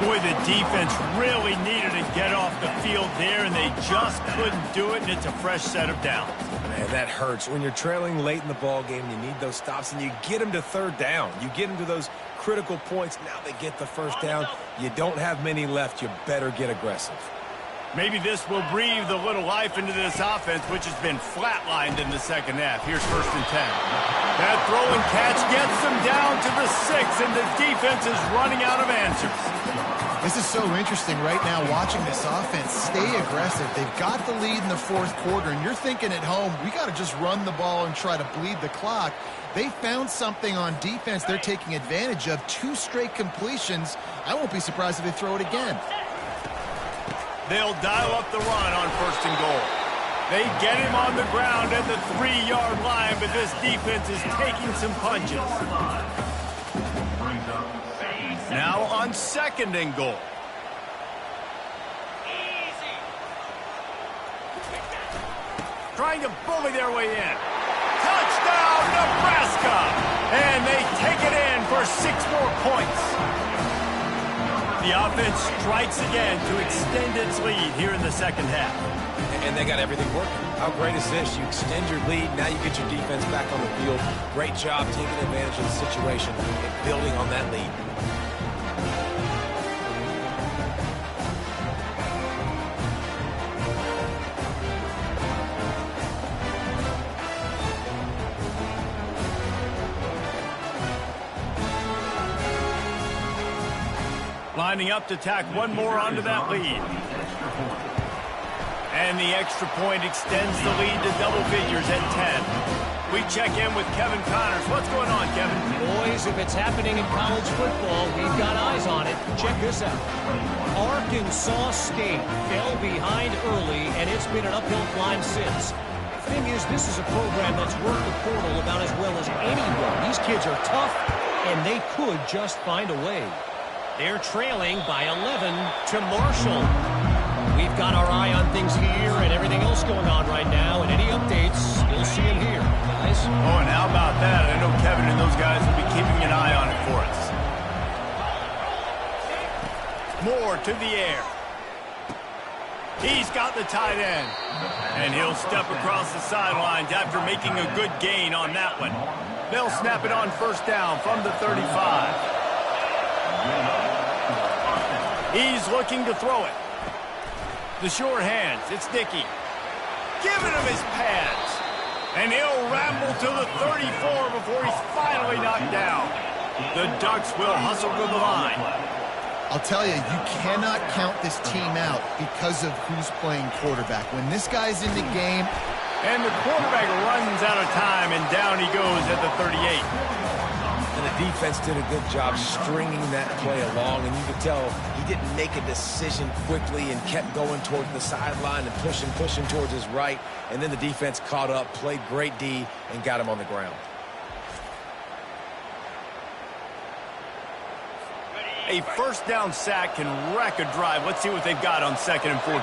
A: Boy, the defense really needed to get off the field there, and they just couldn't do it, and it's a fresh set of downs.
C: Man, that hurts. When you're trailing late in the ball game, you need those stops, and you get them to 3rd down. You get them to those critical points. Now they get the 1st down. You don't have many left. You better get aggressive.
A: Maybe this will breathe a little life into this offense, which has been flatlined in the 2nd half. Here's 1st and 10. That throw and catch gets them down to the 6, and the defense is running out of answers.
B: This is so interesting right now, watching this offense stay aggressive. They've got the lead in the 4th quarter, and you're thinking at home, we got to just run the ball and try to bleed the clock. They found something on defense they're taking advantage of. 2 straight completions. I won't be surprised if they throw it again.
A: They'll dial up the run on 1st and goal. They get him on the ground at the 3-yard line, but this defense is taking some punches. Now on 2nd and goal. Trying to bully their way in. Touchdown, Nebraska! And they take it in for 6 more points. The offense strikes again to extend its lead here in the 2nd half.
C: And they got everything working. How great is this? You extend your lead, now you get your defense back on the field. Great job taking advantage of the situation and building on that lead.
A: Lining up to tack one more onto that lead. And the extra point extends the lead to double figures at 10. We check in with Kevin Connors. What's going on, Kevin?
E: Boys, if it's happening in college football, we've got eyes on it. Check this out. Arkansas State fell behind early, and it's been an uphill climb since. Thing is, this is a program that's worked the portal about as well as anyone. These kids are tough, and they could just find a way. They're trailing by 11 to Marshall. We've got our eye on things here and everything else going on right now, and any updates, you'll see them here, guys.
A: Oh, and how about that? I know Kevin and those guys will be keeping an eye on it for us. Moore to the air. He's got the tight end. And he'll step across the sidelines after making a good gain on that one. They'll snap it on 1st down from the 35. He's looking to throw it. The short hands, it's Dickey. Giving him his pads. And he'll ramble to the 34 before he's finally knocked down. The Ducks will hustle to the line.
B: I'll tell you, you cannot count this team out because of who's playing quarterback. When this guy's in the game...
A: And the quarterback runs out of time, and down he goes at the 38.
C: And the defense did a good job stringing that play along, and you could tell he didn't make a decision quickly and kept going toward the sideline and pushing towards his right, and then the defense caught up, played great D, and got him on the ground.
A: A first down sack can wreck a drive. Let's see what they've got on 2nd and 14.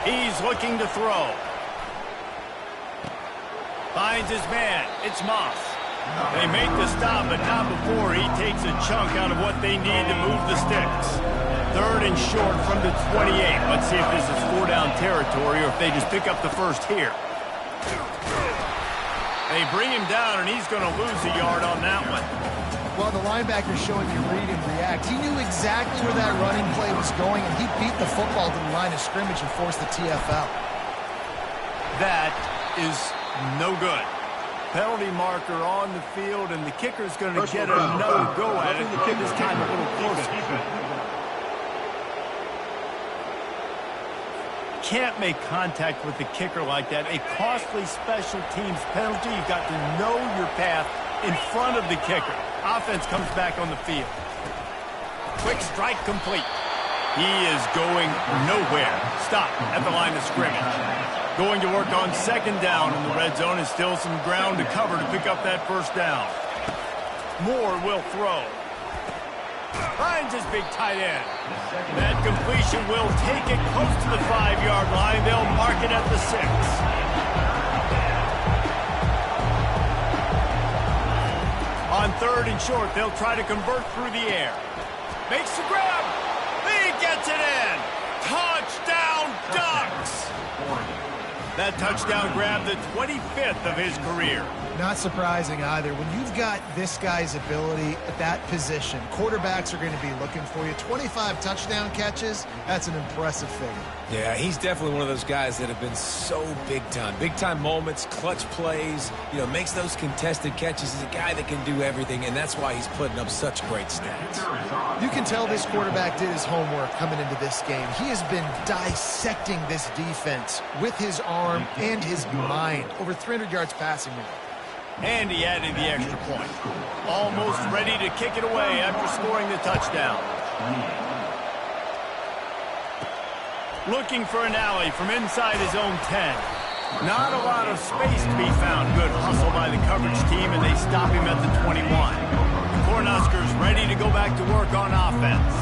A: He's looking to throw. Finds his man. It's Moss. They make the stop, but not before he takes a chunk out of what they need to move the sticks. 3rd and short from the 28. Let's see if this is 4-down territory or if they just pick up the first here. They bring him down, and he's going to lose a yard on that one.
B: Well, the linebacker's showing you read and react. He knew exactly where that running play was going, and he beat the football to the line of scrimmage and forced the TFL.
A: That is no good. Penalty marker on the field, and the kicker's going to get another go at it. This time a little closer. Can't make contact with the kicker like that. A costly special teams penalty. You've got to know your path in front of the kicker. Offense comes back on the field. Quick strike complete. He is going nowhere. Stop at the line of scrimmage. Going to work on 2nd down in the red zone, and still some ground to cover to pick up that first down. Moore will throw. Finds his big tight end. That completion will take it close to the 5-yard line. They'll mark it at the 6. On 3rd and short, they'll try to convert through the air. Makes the grab. He gets it in. Touchdown, Ducks. That touchdown grabbed the 25th of his career.
B: Not surprising either. When you've got this guy's ability at that position, quarterbacks are going to be looking for you. 25 touchdown catches, that's an impressive figure.
C: Yeah, he's definitely one of those guys that have been so big time. Big time moments, clutch plays, makes those contested catches. He's a guy that can do everything, and that's why he's putting up such great stats.
B: You can tell this quarterback did his homework coming into this game. He has been dissecting this defense with his arm and his mind. Over 300 yards passing now.
A: And he added the extra point. Almost ready to kick it away after scoring the touchdown. Looking for an alley from inside his own 10. Not a lot of space to be found. Good hustle by the coverage team, and they stop him at the 21. The Huskers ready to go back to work on offense.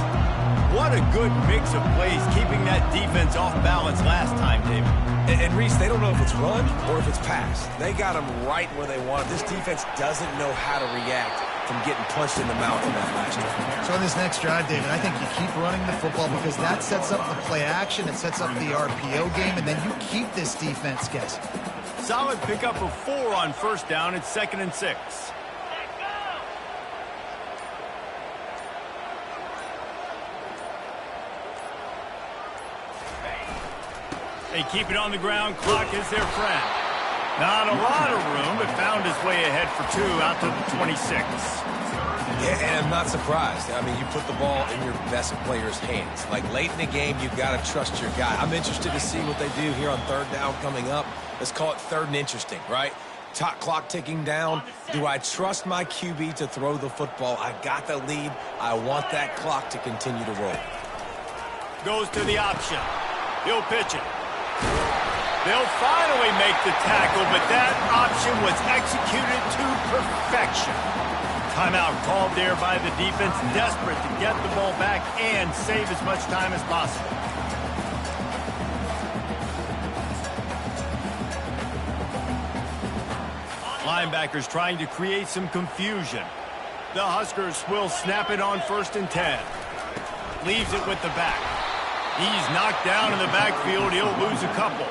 A: What a good mix of plays, keeping that defense off balance last time, David.
C: And Reese, they don't know if it's run or if it's pass. They got them right where they want it. This defense doesn't know how to react from getting punched in the mouth in that last drive.
B: So on this next drive, David, I think you keep running the football because that sets up the play action, it sets up the RPO game, and then you keep this defense guessing.
A: Solid pickup of 4 on 1st down. It's 2nd and 6. They keep it on the ground. Clock is their friend. Not a lot of room, but found his way ahead for 2 out to the 26.
C: Yeah, and I'm not surprised. I mean, you put the ball in your best player's hands. Like, late in the game, you've got to trust your guy. I'm interested to see what they do here on 3rd down coming up. Let's call it 3rd and interesting, right? Top clock ticking down. Do I trust my QB to throw the football? I got the lead. I want that clock to continue to roll.
A: Goes to the option. He'll pitch it. They'll finally make the tackle, but that option was executed to perfection. Timeout called there by the defense, desperate to get the ball back and save as much time as possible. Linebackers trying to create some confusion. The Huskers will snap it on 1st and 10. Leaves it with the back. He's knocked down in the backfield. He'll lose a couple.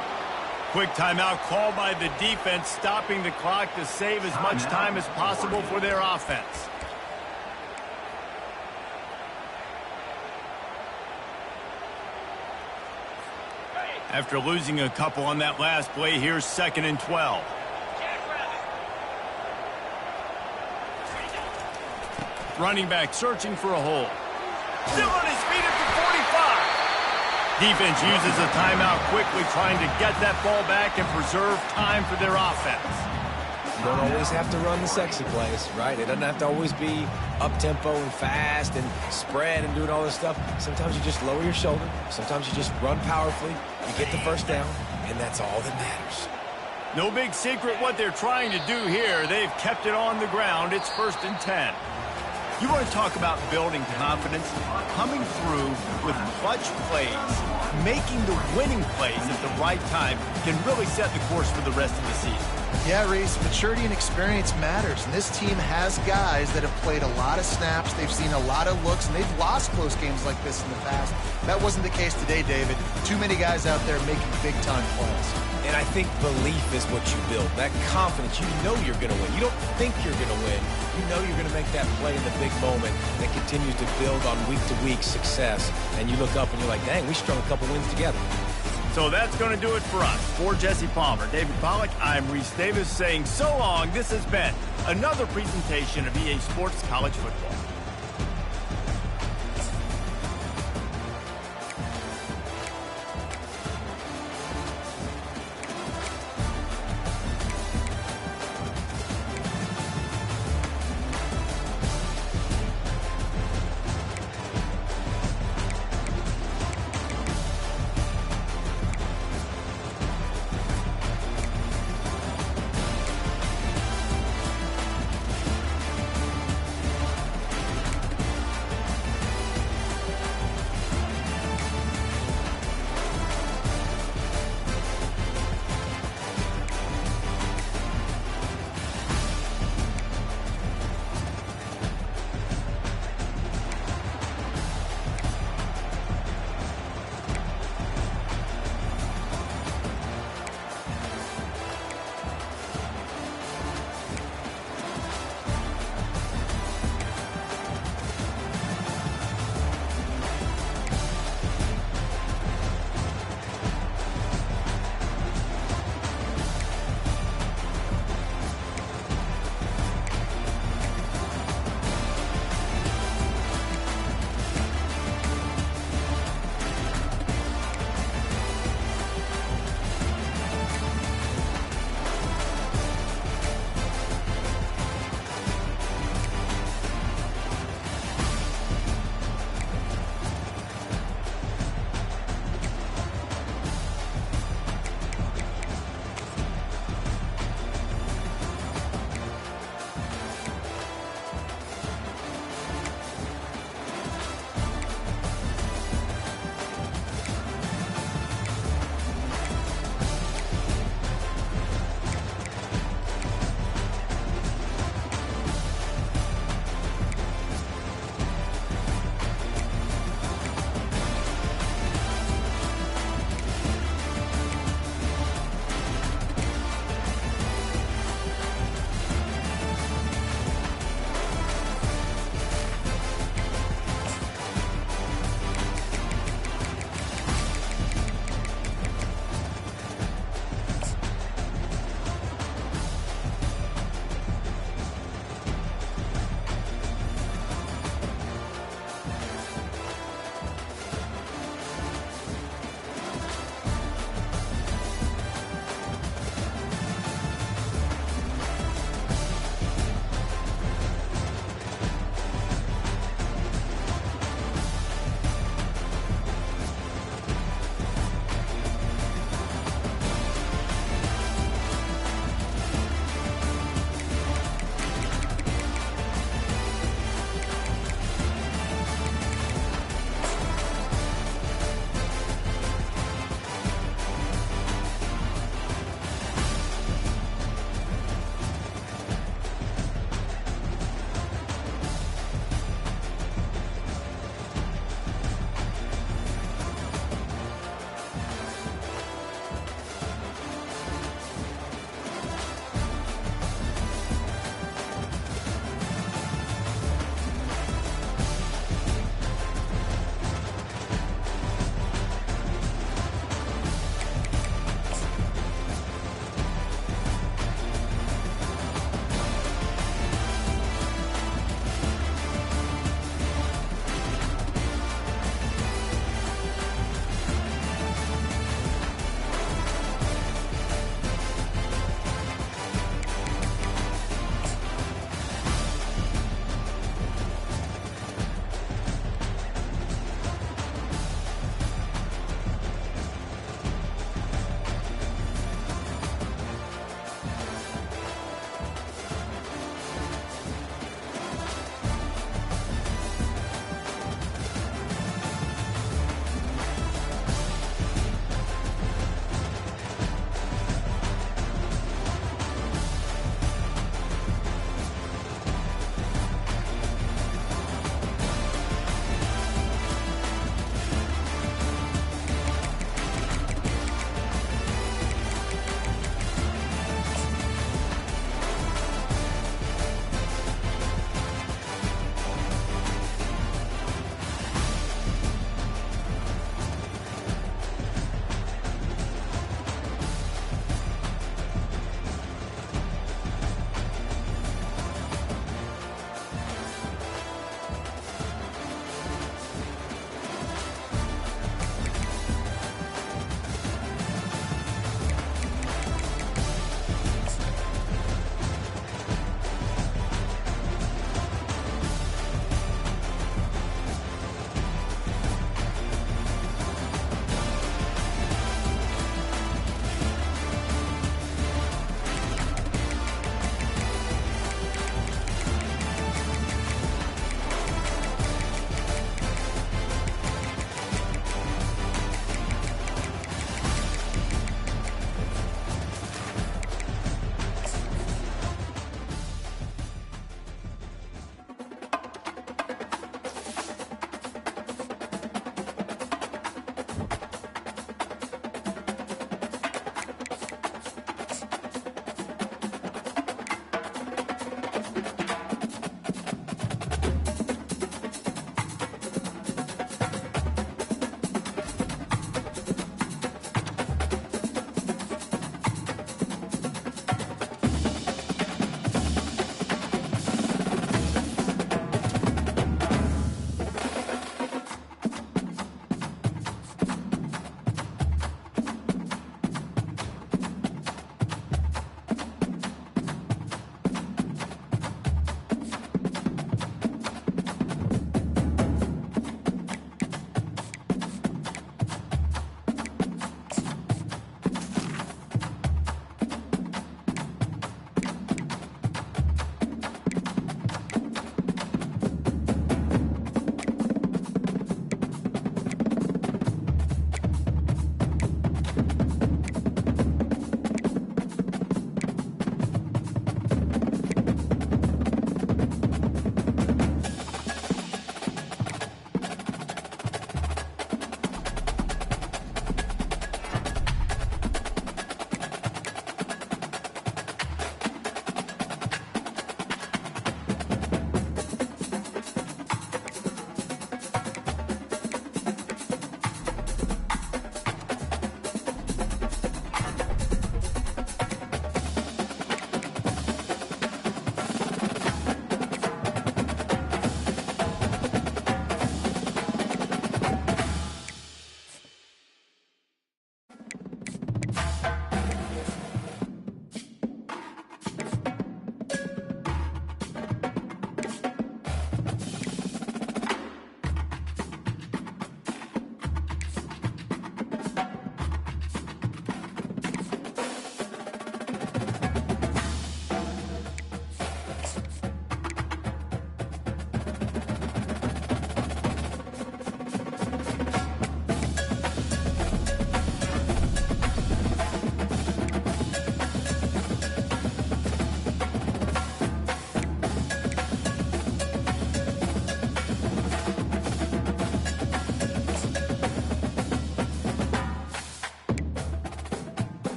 A: Quick timeout called by the defense, stopping the clock to save as much time as possible for their offense. After losing a couple on that last play, here's 2nd and 12. Running back searching for a hole. Still on his feet at the 45. Defense uses a timeout quickly, trying to get that ball back and preserve time for their offense.
C: You don't always have to run the sexy plays, right? It doesn't have to always be up-tempo and fast and spread and doing all this stuff. Sometimes you just lower your shoulder. Sometimes you just run powerfully. You get the first down, and that's all that matters.
A: No big secret what they're trying to do here. They've kept it on the ground. It's 1st and 10.
D: You want to talk about building confidence? Coming through with clutch plays, making the winning plays at the right time can really set the course for the rest of the season.
B: Yeah, Reese, maturity and experience matters. And this team has guys that have played a lot of snaps. They've seen a lot of looks, and they've lost close games like this in the past. That wasn't the case today, David. Too many guys out there making big-time plays.
C: And I think belief is what you build. That confidence, you know you're going to win. You don't think you're going to win. You know you're going to make that play in the big moment that continues to build on week-to-week success. And you look up and you're like, dang, we strung a couple wins together.
A: So that's going to do it for us. For Jesse Palmer, David Pollack, I'm Reese Davis saying so long. This has been another presentation of EA Sports College Football.